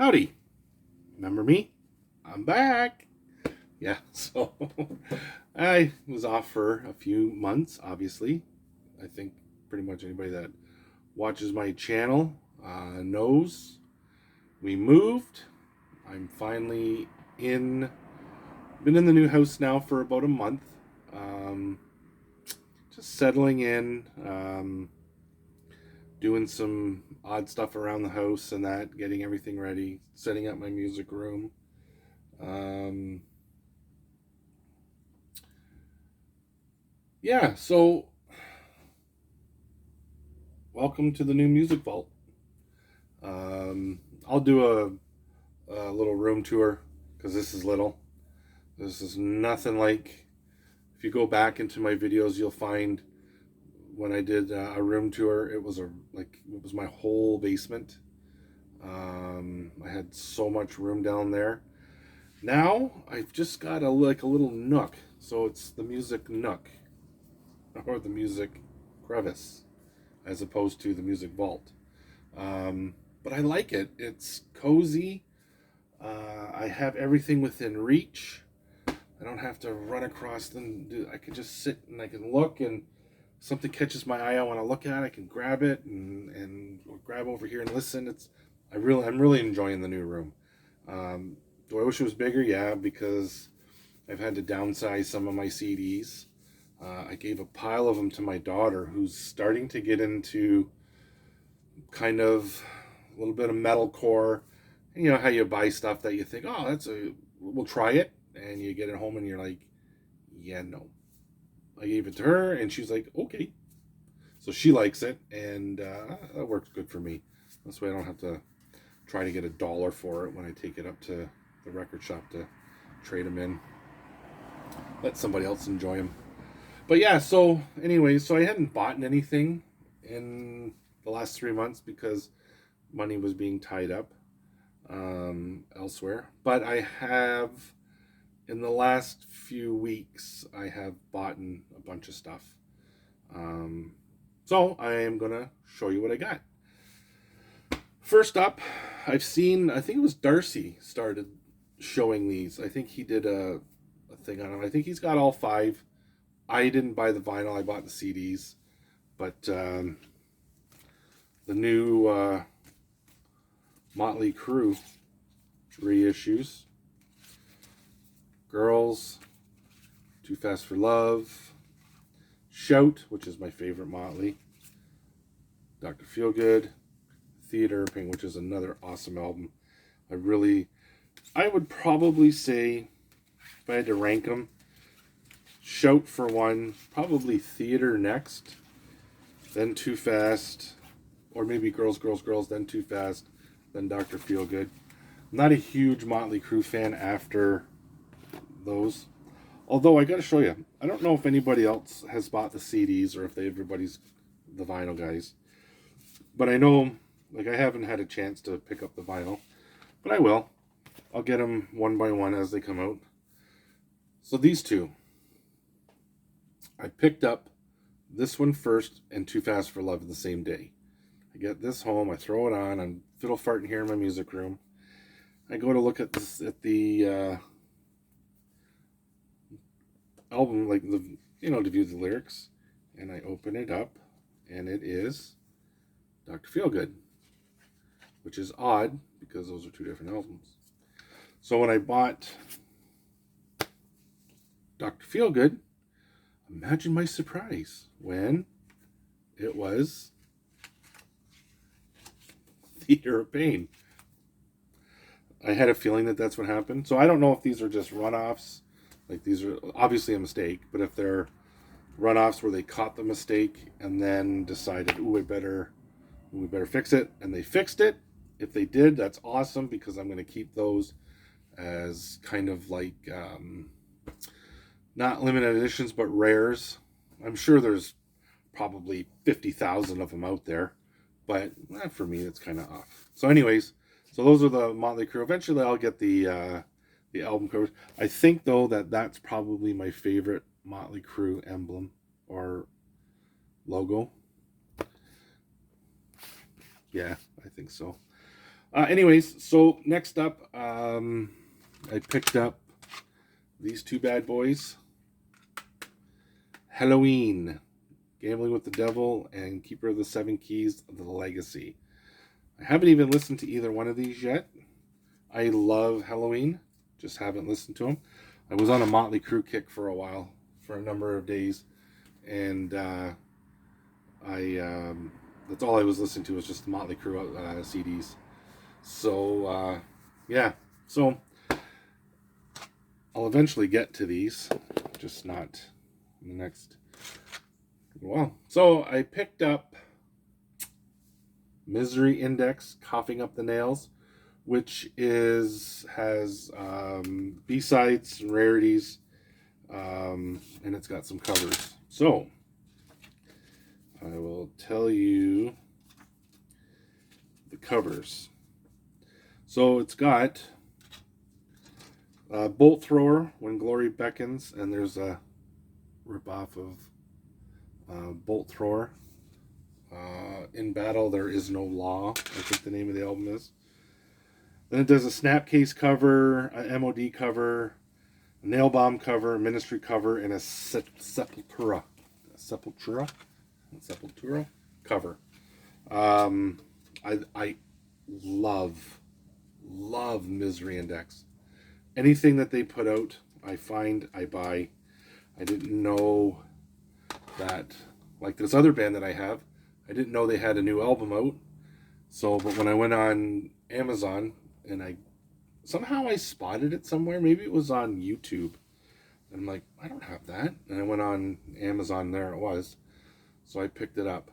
Howdy. Remember me? I'm back. Yeah, so I was off for a few months, obviously. I think pretty much anybody that watches my channel knows we moved. I'm finally been in the new house now for about a month. Um, just settling in, doing some odd stuff around the house and that, getting everything ready, setting up my music room. Um, yeah, so welcome to the new music vault. I'll do a little room tour because this is little. This is nothing like. If you go back into my videos, you'll find when I did a room tour, it was my whole basement. I had so much room down there. Now I've just got a little nook, so it's the music nook or the music crevice as opposed to the music vault. But I like it. It's cozy. I have everything within reach. I don't have to run across them. I can just sit and I can look, and something catches my eye. I want to look at. I can grab it and grab over here and listen. I'm really enjoying the new room. Do I wish it was bigger? Yeah, because I've had to downsize some of my CDs. I gave a pile of them to my daughter, who's starting to get into kind of a little bit of metalcore. You know how you buy stuff that you think, oh, we'll try it, and you get it home and you're like, yeah, no. I gave it to her, and she's like, okay. So she likes it, and that works good for me. This way I don't have to try to get $1 for it when I take it up to the record shop to trade them in. Let somebody else enjoy them. But yeah, so anyway, so I hadn't bought anything in the last 3 months because money was being tied up elsewhere. But I have, in the last few weeks, I have bought a bunch of stuff. So I am going to show you what I got. First up, I think it was Darcy started showing these. I think he did a thing on them. I think he's got all 5. I didn't buy the vinyl, I bought the CDs. But the new Motley Crue reissues. Girls, Too Fast for Love, Shout, which is my favorite Motley, Dr. Feelgood, Theater of Pain, which is another awesome album. I would probably say, if I had to rank them, Shout for one, probably Theater next, then Too Fast, or maybe Girls, Girls, Girls, then Too Fast, then Dr. Feelgood. I'm not a huge Motley Crue fan after those. Although I gotta show you, I don't know if anybody else has bought the CDs or if everybody's the vinyl guys. But I know, I haven't had a chance to pick up the vinyl, but I will. I'll get them one by one as they come out. So these two, I picked up this one first and Too Fast for Love the same day. I get this home, I throw it on, I'm fiddle farting here in my music room. I go to look at the album, to view the lyrics, and I open it up, and it is Dr. Feelgood, which is odd because those are 2 different albums. So when I bought Dr. Feelgood, imagine my surprise when it was Theater of Pain. I had a feeling that that's what happened. So I don't know if these are just runoffs. These are obviously a mistake, but if they're runoffs where they caught the mistake and then decided, we better fix it, and they fixed it. If they did, that's awesome, because I'm going to keep those as kind of not limited editions, but rares. I'm sure there's probably 50,000 of them out there, but for me, it's kind of off. So anyways, so those are the Motley Crue. Eventually, I'll get the album covers. I think, though, that's probably my favorite Motley Crue emblem or logo. Yeah, I think so. Anyways, so next up, I picked up these two bad boys. Halloween, Gambling with the Devil, and Keeper of the Seven Keys, The Legacy. I haven't even listened to either one of these yet. I love Halloween, just haven't listened to them. I was on a Motley Crue kick for a while, for a number of days, and that's all I was listening to was just the Motley Crue CDs. So yeah, so I'll eventually get to these, just not in the next. Well, so I picked up Misery Index, Coughing Up the Nails, which has B-sides and rarities, and it's got some covers. So I will tell you the covers. So it's got Bolt Thrower, When Glory Beckons, and there's a ripoff of Bolt Thrower. In Battle There Is No Law, I think the name of the album is. Then it does a Snapcase cover, an MOD cover, a Nail Bomb cover, a Ministry cover, and a Sepultura cover. I love Misery Index. Anything that they put out, I find, I buy. I didn't know that, like this other band that I have, I didn't know they had a new album out. So, but when I went on Amazon and I spotted it somewhere, maybe it was on YouTube. And I'm like, I don't have that. And I went on Amazon, there it was. So I picked it up.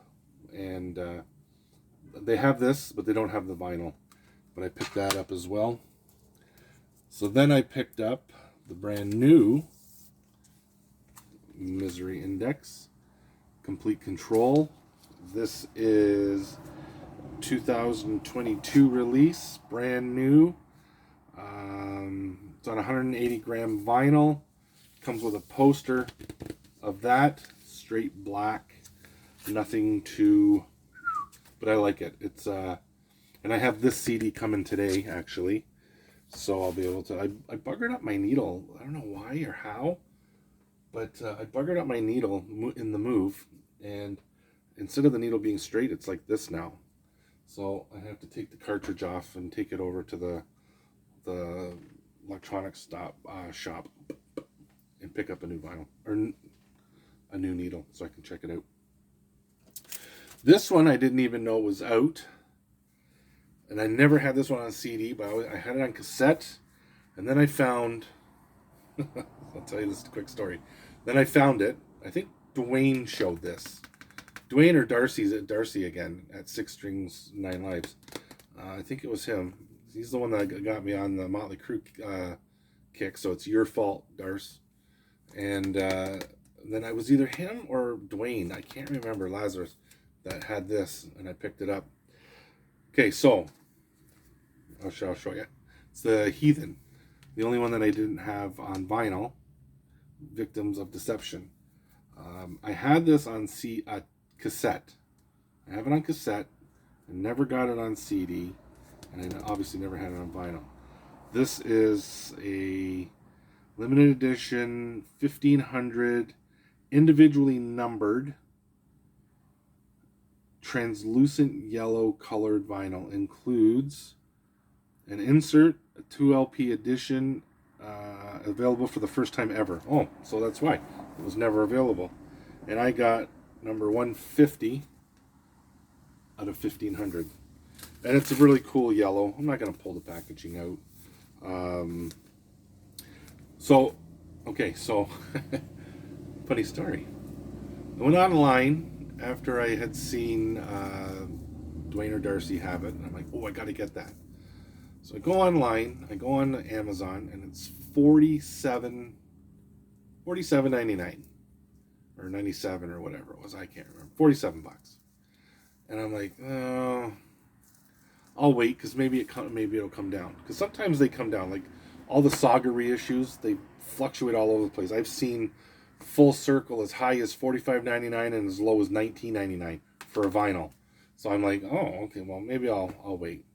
And they have this, but they don't have the vinyl. But I picked that up as well. So then I picked up the brand new Misery Index, Complete Control. This is 2022 release, brand new. It's on 180 gram vinyl. Comes with a poster of that, straight black, nothing too, but I like it. It's and I have this CD coming today actually, so I'll be able to. I buggered up my needle. I don't know why or how, but I buggered up my needle in the move, and instead of the needle being straight, it's like this now. So I have to take the cartridge off and take it over to the electronics shop and pick up a new vinyl or a new needle so I can check it out. This one I didn't even know was out, and I never had this one on CD, but I had it on cassette, and then I found. I'll tell you this quick story. Then I found it. I think Dwayne showed this. Dwayne or Darcy again at Six Strings Nine Lives. I think it was him. He's the one that got me on the Motley Crue kick. So it's your fault, Darce. And then I was either him or Dwayne. I can't remember, Lazarus, that had this, and I picked it up. Okay, so I'll show you. It's the Heathen, the only one that I didn't have on vinyl. Victims of Deception. I had this on cassette. I have it on cassette. I never got it on CD, and I obviously never had it on vinyl. This is a limited edition 1500 individually numbered translucent yellow colored vinyl. Includes an insert, a 2 LP edition, available for the first time ever. Oh, so that's why it was never available. And I got number 150 out of 1500. And it's a really cool yellow. I'm not going to pull the packaging out. So funny story. I went online after I had seen Dwayne or Darcy have it, and I'm like, oh, I got to get that. So I go online, I go on Amazon, and it's $47.99 or 97 or whatever it was. I can't remember. $47. And I'm like, oh, I'll wait because maybe it'll come down. Because sometimes they come down. Like all the Saga reissues, they fluctuate all over the place. I've seen Full Circle as high as $45.99 and as low as $19.99 for a vinyl. So I'm like, oh, okay, well maybe I'll wait.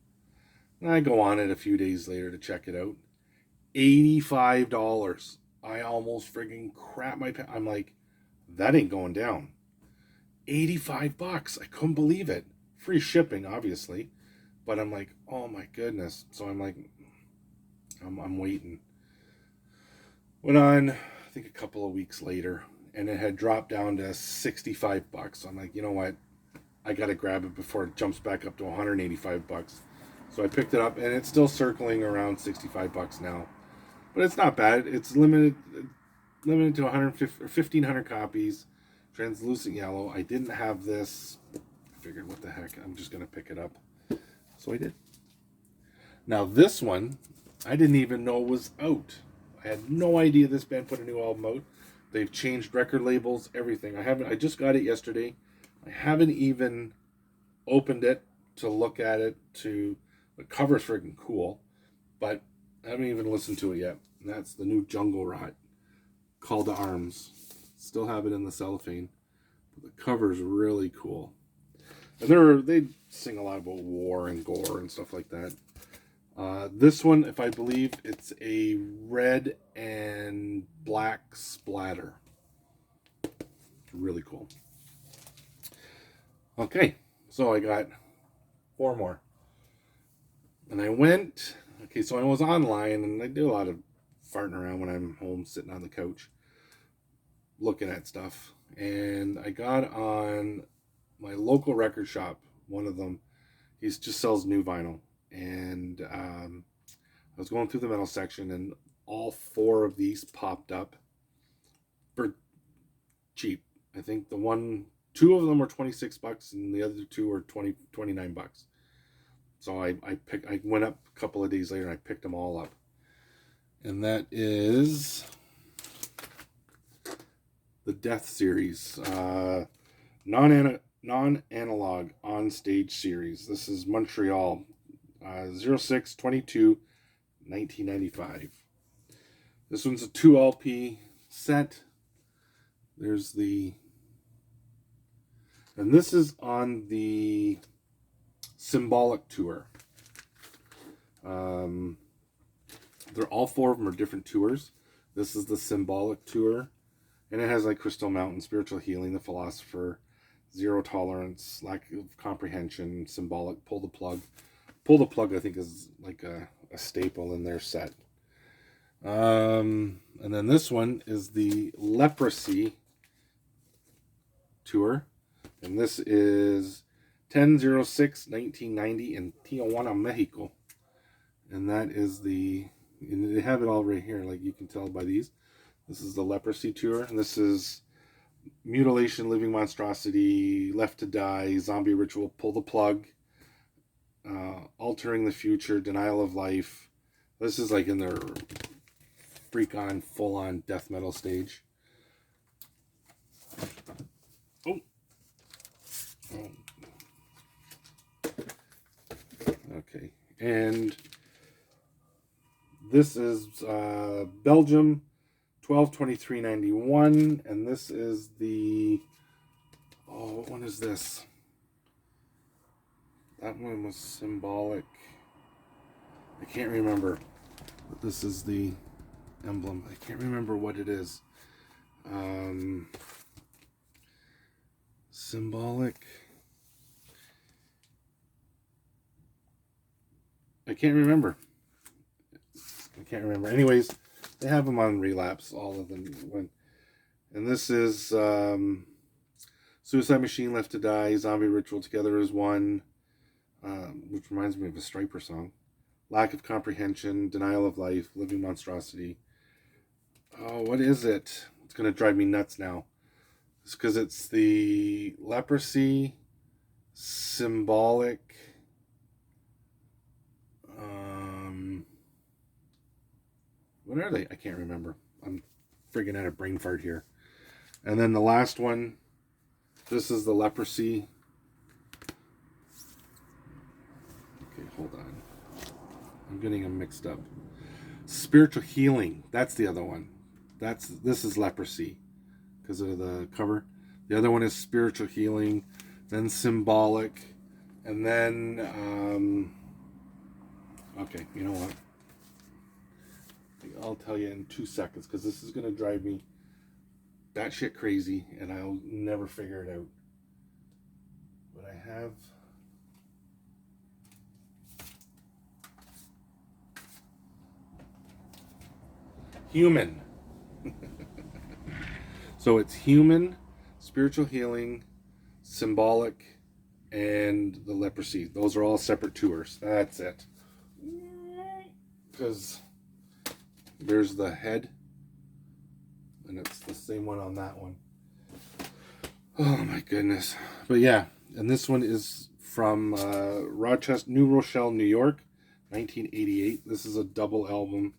And I go on it a few days later to check it out. $85. I almost friggin' crap my pants. I'm like, that ain't going down. $85. I couldn't believe it. Free shipping, obviously. But I'm like, oh my goodness. So I'm like, I'm waiting. Went on, I think a couple of weeks later, and it had dropped down to $65. I'm like, you know what? I gotta grab it before it jumps back up to $185. So I picked it up, and it's still circling around $65 now. But it's not bad. It's limited to 1,500 copies. Translucent yellow. I didn't have this. I figured, what the heck? I'm just gonna pick it up. So I did. Now this one, I didn't even know was out. I had no idea this band put a new album out. They've changed record labels, everything. I just got it yesterday. I haven't even opened it to look at it. The cover's freaking cool, but I haven't even listened to it yet. And that's the new Jungle Rot, Call to Arms. Still have it in the cellophane. But the cover's really cool. And they sing a lot about war and gore and stuff like that. This one, if I believe, it's a red and black splatter. Really cool. Okay, so I got 4 more. And I went, so I was online, and I do a lot of farting around when I'm home sitting on the couch looking at stuff. And I got on my local record shop, one of them. He just sells new vinyl. And I was going through the metal section, and all 4 of these popped up for cheap. I think 2 of them were $26, and the other 2 were $29. So I went up a couple of days later, and I picked them all up. And that is the Death series, non-analog on stage series. This is Montreal. 06/22/1995. This one's a 2 LP set. And this is on the Symbolic tour. They're all 4 of them are different tours. This is the Symbolic tour, and it has like Crystal Mountain, Spiritual Healing, The Philosopher, Zero Tolerance, Lack of Comprehension, Symbolic, Pull the Plug. Pull the Plug, I think, is like a staple in their set. And then this one is the Leprosy tour. And this is 10/06/1990 in Tijuana, Mexico. And that is and they have it all right here, like you can tell by these. This is the Leprosy tour. And this is Mutilation, Living Monstrosity, Left to Die, Zombie Ritual, Pull the Plug, Altering the Future, Denial of Life. This is like in their freak on, full on death metal stage. Oh. Okay. And this is Belgium, 12/23/91, and this is what one is this? That one was Symbolic. I can't remember. But this is the emblem. I can't remember what it is. Symbolic. I can't remember. Anyways, they have them on Relapse, all of them. And this is Suicide Machine, Left to Die, Zombie Ritual, Together as One, which reminds me of a Striper song. Lack of Comprehension, Denial of Life, Living Monstrosity. Oh, what is it? It's going to drive me nuts now. It's because it's the Leprosy, Symbolic, what are they? I can't remember. I'm friggin' at a brain fart here. And then the last one, this is the Leprosy. Okay, hold on. I'm getting them mixed up. Spiritual Healing. That's the other one. This is Leprosy because of the cover. The other one is Spiritual Healing, then Symbolic, and then Okay, you know what? I'll tell you in 2 seconds because this is going to drive me batshit crazy and I'll never figure it out. But I have... Human. So it's human, spiritual healing, symbolic, and the leprosy. Those are all separate tours. That's it. Because there's the head, and it's the same one on that one. Oh my goodness. But yeah, and this one is from Rochester, New Rochelle, New York, 1988. This is a double album.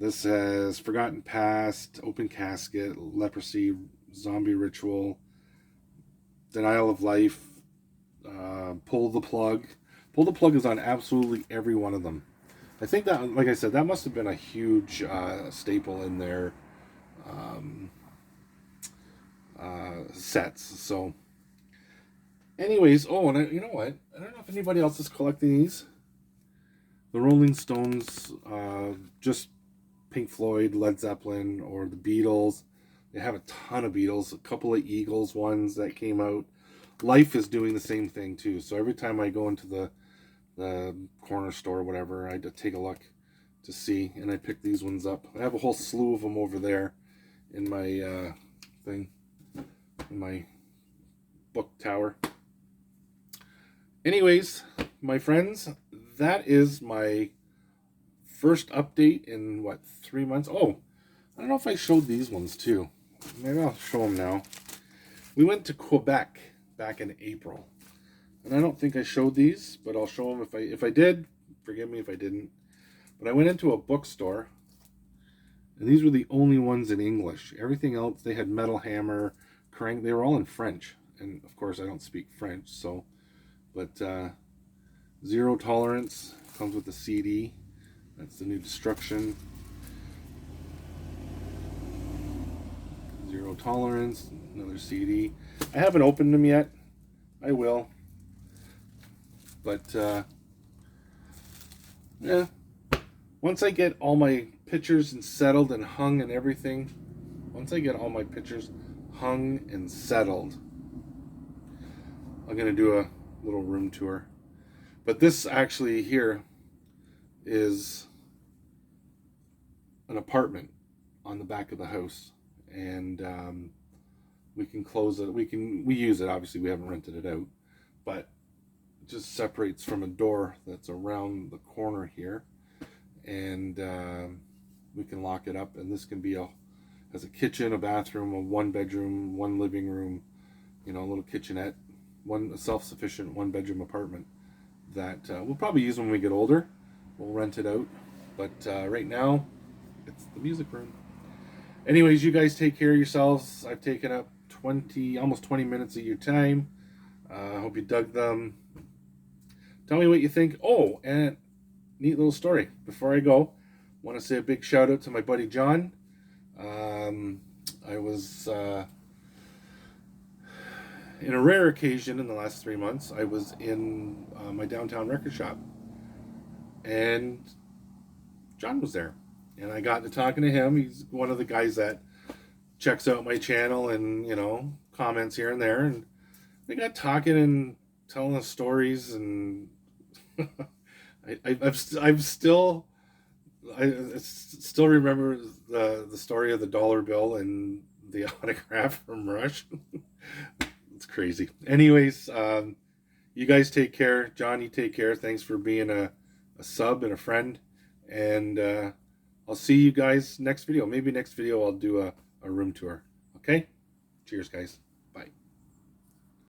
This has Forgotten Past, Open Casket, Leprosy, Zombie Ritual, Denial of Life, Pull the Plug. Pull the Plug is on absolutely every one of them. I think that, like I said, that must have been a huge staple in their sets. So, anyways, oh, and you know what? I don't know if anybody else is collecting these. The Rolling Stones, just Pink Floyd, Led Zeppelin, or the Beatles. They have a ton of Beatles, a couple of Eagles ones that came out. Life is doing the same thing too. So every time I go into the corner store or whatever, I take a look to see, and I pick these ones up. I have a whole slew of them over there in my thing, in my book tower. Anyways, my friends, that is my first update in, what, 3 months? Oh, I don't know if I showed these ones too. Maybe I'll show them now. We went to Quebec back in April. And I don't think I showed these, but I'll show them if I did. Forgive me if I didn't. But I went into a bookstore, and these were the only ones in English. Everything else, they had Metal Hammer, Kerrang. They were all in French. And, of course, I don't speak French, so... But Zero Tolerance comes with a CD. That's the new Destruction. Zero Tolerance, another CD. I haven't opened them yet. I will. But, yeah. Once I get all my pictures and settled and hung and everything, once I get all my pictures hung and settled, I'm going to do a little room tour. But this actually here is an apartment on the back of the house, and we can close it. We use it. Obviously, we haven't rented it out, but it just separates from a door that's around the corner here, and we can lock it up. And this can be has a kitchen, a bathroom, a 1-bedroom, 1 living room, a little kitchenette, a self-sufficient 1-bedroom apartment that we'll probably use when we get older. We'll rent it out, but right now it's the music room. Anyways, you guys take care of yourselves. I've taken up almost 20 minutes of your time. I hope you dug them. Tell me what you think. Oh, and neat little story. Before I go, I want to say a big shout out to my buddy John. I was in a rare occasion in the last 3 months, I was in my downtown record shop, and John was there, and I got to talking to him. He's one of the guys that checks out my channel and comments here and there, and we got talking and telling us stories, and I still remember the story of the dollar bill and the autograph from Rush. It's crazy. Anyways, you guys take care. John, you take care. Thanks for being a sub and a friend. And I'll see you guys next video. Maybe next video I'll do a room tour. Okay? Cheers, guys.